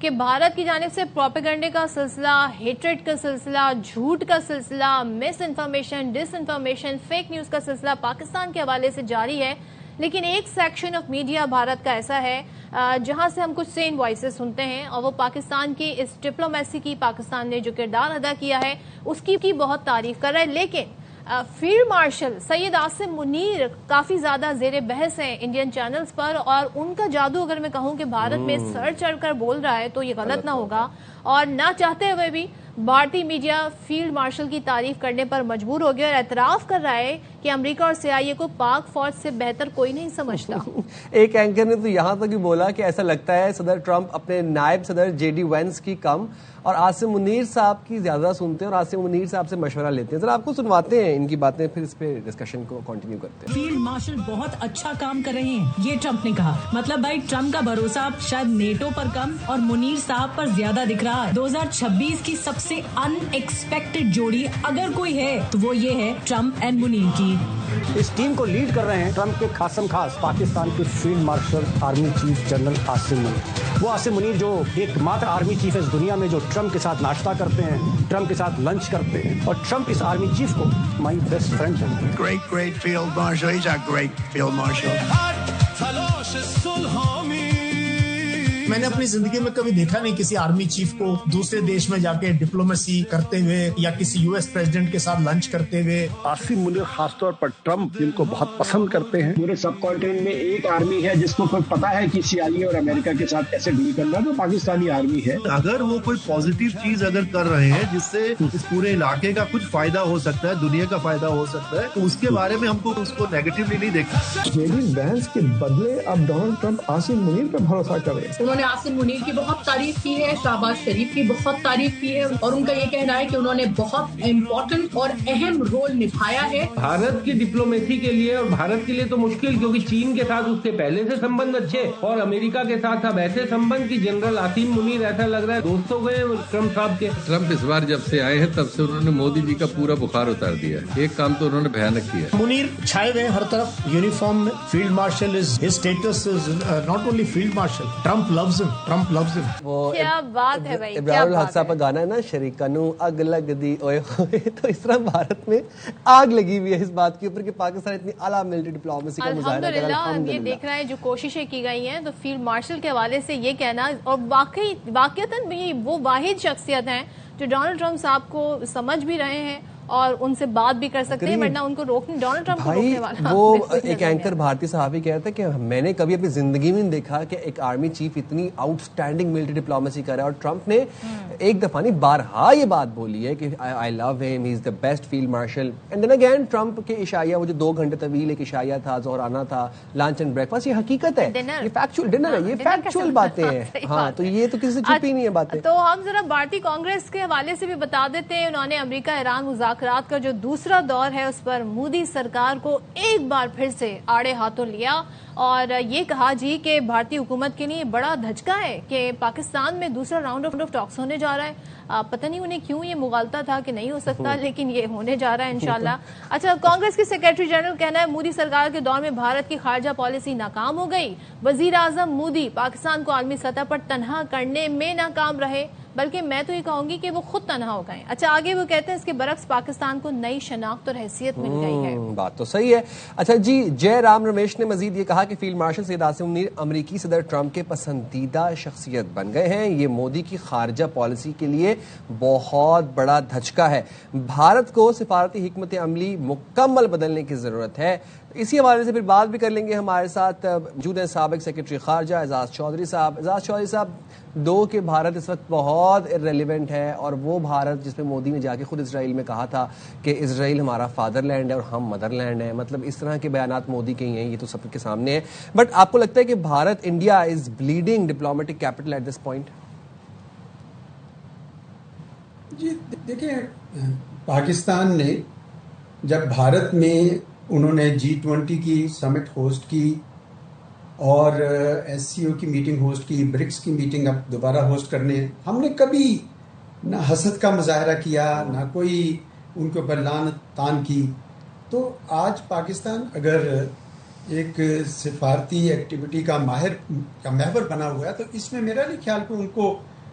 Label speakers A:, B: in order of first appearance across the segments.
A: کہ بھارت کی جانب سے پروپیگنڈے کا سلسلہ، ہیٹریٹ کا سلسلہ، جھوٹ کا سلسلہ، مس انفارمیشن، ڈس انفارمیشن، فیک نیوز کا سلسلہ پاکستان کے حوالے سے جاری ہے. لیکن ایک سیکشن آف میڈیا بھارت کا ایسا ہے جہاں سے ہم کچھ سین وائسز سنتے ہیں، اور وہ پاکستان کی اس ڈپلومیسی کی، پاکستان نے جو کردار ادا کیا ہے اس کی بہت تعریف کر رہا ہے. لیکن فیلڈ مارشل سید عاصم منیر کافی زیادہ زیر بحث ہیں انڈین چینلز پر، اور ان کا جادو اگر میں کہوں کہ بھارت میں سر چڑھ کر بول رہا ہے تو یہ غلط نہ ہوگا. اور نہ چاہتے ہوئے بھی بھارتی میڈیا فیلڈ مارشل کی تعریف کرنے پر مجبور ہو گیا اور اعتراف کر رہا ہے کہ امریکہ اور CIA کو پاک فوج سے بہتر کوئی نہیں سمجھتا.
B: ایک اینکر نے تو یہاں تک بھی بولا کہ ایسا لگتا ہے صدر ٹرمپ اپنے نائب صدر JD وینس کی کم اور عاصم منیر صاحب کی زیادہ سنتے ہیں اور عاصم منیر صاحب سے مشورہ لیتے ہیں. ذرا آپ کو سنواتے ہیں ان کی باتیں، پھر اس پہ ڈسکشن کو کنٹینیو کرتے ہیں.
C: فیلڈ مارشل بہت اچھا کام کر رہے ہیں، یہ ٹرمپ نے کہا. مطلب بھائی ٹرمپ کا بھروسہ شاید نیٹو پر کم اور منیر صاحب پر زیادہ دکھ رہا ہے. 2026 کی سب سے ان ایکسپیکٹڈ جوڑی اگر کوئی ہے تو وہ یہ ہے ٹرمپ اینڈ منیر کی.
D: اس ٹیم کو لیڈ کر رہے ہیں ٹرمپ کے خاصم خاص پاکستان کے field marshal army chief general Asim Munir. وہ عاصم منیر جو ایک ماتر آرمی چیف ہے اس دنیا میں جو ٹرمپ کے ساتھ ناشتہ کرتے ہیں، ٹرمپ کے ساتھ لنچ کرتے ہیں، اور ٹرمپ اس آرمی چیف کو مائی بیسٹ فرینڈ ہے.
E: Great field marshal. He's a great field marshal.
F: میں نے اپنی زندگی میں کبھی دیکھا نہیں کسی آرمی چیف کو دوسرے دیش میں جا کے ڈپلومیسی کرتے ہوئے یا کسی US پریزیڈنٹ کے ساتھ لنچ کرتے ہوئے.
D: عاصم منیر خاص طور پر ٹرمپ جن کو بہت پسند کرتے ہیں.
G: پورے سب کانٹیننٹ میں ایک آرمی ہے جس کو پتا ہے کہ CIA اور امریکہ کے ساتھ کیسے ڈیل کرنا ہے، تو پاکستانی آرمی ہے.
H: اگر وہ کوئی پازیٹیو چیز اگر کر رہے ہیں جس سے اس پورے علاقے کا کچھ فائدہ ہو سکتا ہے، دنیا کا فائدہ ہو سکتا ہے، تو اس کے بارے میں ہم کو اس کو نیگیٹولی نہیں دیکھنا.
I: JD وینس کے بدلے اب ڈونلڈ ٹرمپ عاصم منیر پر بھروسہ کر رہے ہیں.
J: انہوں نے عاصم منیر کی بہت تعریف کی ہے، شہباز شریف کی بہت تعریف کی ہے، اور ان کا یہ کہنا ہے کہ انہوں نے بہت امپورٹنٹ اور اہم رول نبھایا ہے.
K: بھارت کی ڈپلومیسی کے لیے اور بھارت کے لیے تو مشکل، کیونکہ چین کے ساتھ اس کے پہلے سے سمبند اچھے اور امریکہ کے ساتھ اب ایسے سمبند کی جنرل عاصم منیر ایسا لگ رہا ہے دوست ہو گئے ٹرمپ صاحب کے.
L: ٹرمپ اس بار جب سے آئے ہیں تب سے انہوں نے مودی جی کا پورا بخار اتار دیا ہے. ایک کام تو انہوں نے بھیانک کیا.
F: منیر چھائے ہوئے ہر طرف یونیفارم میں. Field marshal is his status is not only field marshal. Trump loves him, Trump loves him.
B: وہ
A: کیا بات ہے بھائی،
B: ابراہیم الحق صاحب کا گانا ہے نا، شریکنو اگ لگ دی اوئے ہوئے. تو اس طرح بھارت میں آگ لگی ہوئی ہے اس بات کے اوپر کہ پاکستان اتنی اعلیٰ ملٹری ڈپلومیسی کا مظاہرہ کر رہا ہے.
A: الحمدللہ. یہ دیکھ رہے ہیں جو کوششیں کی گئی ہیں، تو فیلڈ مارشل کے حوالے سے یہ کہنا، اور واقعتاً وہ واحد شخصیت ہیں جو ڈونلڈ ٹرمپ صاحب کو سمجھ بھی رہے ہیں اور ان سے بات بھی کر سکتے ہیں، ورنہ ان کو روکنے ڈونلڈ ٹرمپ کو روکنے والا.
B: وہ ایک اینکر بھارتی صحافی کہتا ہے کہ میں نے کبھی اپنی زندگی میں نہیں دیکھا کہ ایک آرمی چیف اتنی آؤٹ اسٹینڈنگ ملٹری ڈپلومیسی کر رہا ہے. اور ٹرمپ نے ایک دفعہ نہیں بارہا یہ بات بولی ہے کہ I love him, he is the best field marshal. And then again Trump کے عشائیہ، وہ جو 2 گھنٹے طویل ایک عشائیہ تھا، ظہرانہ تھا، لنچ اینڈ بریک فاسٹ، یہ حقیقت ہے، یہ فیکچوئل ڈنر ہے، یہ فیکچوئل باتیں ہیں. ہاں، تو یہ تو کسی سے چھپی نہیں ہے باتیں.
A: تو ہم ذرا بھارتی کانگریس کے حوالے سے بھی بتا دیتے ہیں. انہوں نے امریکہ ایران مذاکرات کا جو دوسرا دور ہے اس پر مودی سرکار کو ایک بار پھر سے آڑے ہاتھوں لیا اور یہ کہا جی کہ بھارتی حکومت کے لیے بڑا دھچکا ہے کہ پاکستان میں دوسرا راؤنڈ آف ٹاکس ہونے جا رہا ہے. پتہ نہیں انہیں کیوں یہ مغالطہ تھا کہ نہیں ہو سکتا، لیکن یہ ہونے جا رہا ہے انشاءاللہ. اچھا، کانگریس کی سیکرٹری جنرل کہنا ہے مودی سرکار کے دور میں بھارت کی خارجہ پالیسی ناکام ہو گئی. وزیر اعظم مودی پاکستان کو عالمی سطح پر تنہا کرنے میں ناکام رہے، بلکہ میں تو یہ کہوں گی کہ وہ خود تنہا ہو گئے. اچھا، آگے وہ کہتے ہیں اس کے برعکس پاکستان کو نئی شناخت اور حیثیت مل گئی ہے.
B: بات تو صحیح ہے. اچھا جی، جے رام رمیش نے مزید یہ کہا کہ فیلڈ مارشل سید عاصم منیر امریکی صدر ٹرمپ کے پسندیدہ شخصیت بن گئے ہیں. یہ مودی کی خارجہ پالیسی کے لیے بہت بڑا دھچکا ہے. بھارت کو سفارتی حکمت عملی مکمل بدلنے کی ضرورت ہے. اسی حوالے سے پھر بات بھی کر لیں گے. ہمارے ساتھ موجود ہیں سابق سیکرٹری خارجہ اعزاز چودھری صاحب. اعزاز چودھری صاحب، کہ بھارت اس وقت بہت ریلیونٹ ہے، اور وہ بھارت جس میں مودی نے جا کے خود اسرائیل میں کہا تھا کہ اسرائیل ہمارا فادر لینڈ ہے اور ہم مدر لینڈ ہے، مطلب اس طرح کے بیانات مودی کے ہی ہیں، یہ تو سب کے سامنے ہے. بٹ آپ کو لگتا ہے کہ Bharat India is bleeding diplomatic capital at this point?
M: جی دیکھیں، پاکستان نے جب بھارت میں انہوں نے G20 کی سمٹ ہوسٹ کی اور SCO کی میٹنگ ہوسٹ کی، برکس کی میٹنگ اب دوبارہ ہوسٹ کرنے، ہم نے کبھی نہ حسد کا مظاہرہ کیا، نہ کوئی ان کے اوپر لعنت تان کی. تو آج پاکستان اگر ایک سفارتی ایکٹیویٹی کا محور بنا ہوا ہے، تو اس میں میرا نہیں خیال کہ ان کو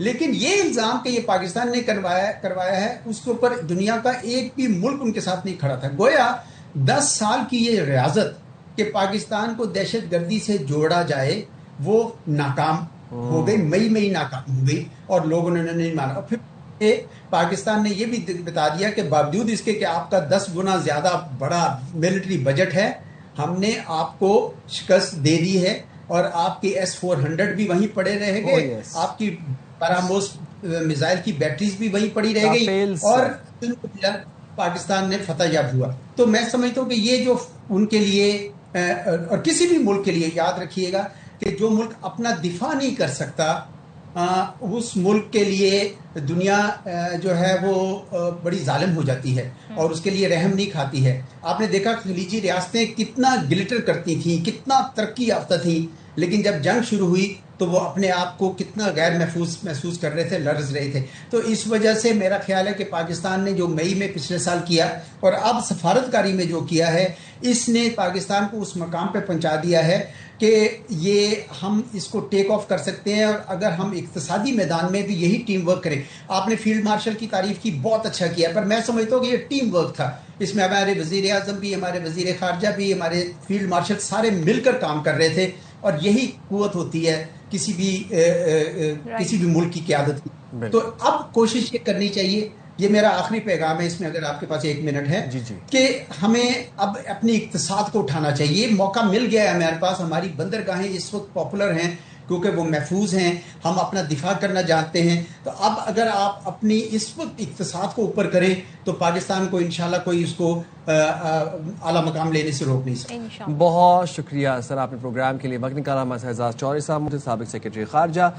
M: لیکن یہ الزام کہ یہ پاکستان نے کروایا ہے، اس کے اوپر دنیا کا ایک بھی ملک ان کے ساتھ نہیں کھڑا تھا. گویا 10 سال کی یہ ریاضت کہ پاکستان کو دہشت گردی سے جوڑا جائے وہ ناکام ہو گئی، مئی میں ہی ناکام ہو گئی اور لوگوں نے نہیں مانا. اور پھر پاکستان نے یہ بھی بتا دیا کہ باوجود اس کے کہ آپ کا 10 گنا زیادہ بڑا ملٹری بجٹ ہے، ہم نے آپ کو شکست دے دی ہے اور آپ کی S-400 بھی وہیں پڑے رہے گئے، آپ کی براموس میزائل کی بیٹریز بھی وہیں پڑی رہ گئی اور پاکستان نے فتح یاب ہوا. تو میں سمجھتا ہوں کہ یہ جو ان کے لیے اور کسی بھی ملک کے لیے یاد رکھیے گا کہ جو ملک اپنا دفاع نہیں کر سکتا اس ملک کے لیے دنیا جو ہے وہ بڑی ظالم ہو جاتی ہے اور اس کے لیے رحم نہیں کھاتی ہے. آپ نے دیکھا خلیجی ریاستیں کتنا گلٹر کرتی تھیں، کتنا ترقی یافتہ تھیں، لیکن جب جنگ شروع ہوئی تو وہ اپنے آپ کو کتنا غیر محسوس کر رہے تھے، لرز رہے تھے. تو اس وجہ سے میرا خیال ہے کہ پاکستان نے جو مئی میں پچھلے سال کیا اور اب سفارتکاری میں جو کیا ہے، اس نے پاکستان کو اس مقام پہ پہنچا دیا ہے کہ یہ ہم اس کو ٹیک آف کر سکتے ہیں. اور اگر ہم اقتصادی میدان میں بھی یہی ٹیم ورک کریں، آپ نے فیلڈ مارشل کی تعریف کی، بہت اچھا کیا، پر میں سمجھتا ہوں کہ یہ ٹیم ورک تھا. اس میں ہمارے وزیر اعظم بھی، ہمارے وزیر خارجہ بھی، ہمارے فیلڈ مارشل سارے مل کر کام کر رہے تھے اور یہی قوت ہوتی ہے کسی بھی ملک کی قیادت کی. تو اب کوشش یہ کرنی چاہیے، یہ میرا آخری پیغام ہے اس میں اگر آپ کے پاس 1 منٹ ہے، کہ ہمیں اب اپنی اقتصاد کو اٹھانا چاہیے. موقع مل گیا ہے ہمارے پاس، ہماری بندرگاہیں اس وقت پاپولر ہیں کیونکہ وہ محفوظ ہیں، ہم اپنا دفاع کرنا جانتے ہیں. تو اب اگر آپ اپنی اس وقت اقتصاد کو اوپر کریں تو پاکستان کو انشاءاللہ کوئی اس کو اعلیٰ مقام لینے سے روک نہیں سکتا.
B: بہت شکریہ سر، آپ نے پروگرام کے لیے وقت نکالا. ہمارے ساتھ اعزاز چوہدری صاحب، سابق سیکرٹری خارجہ.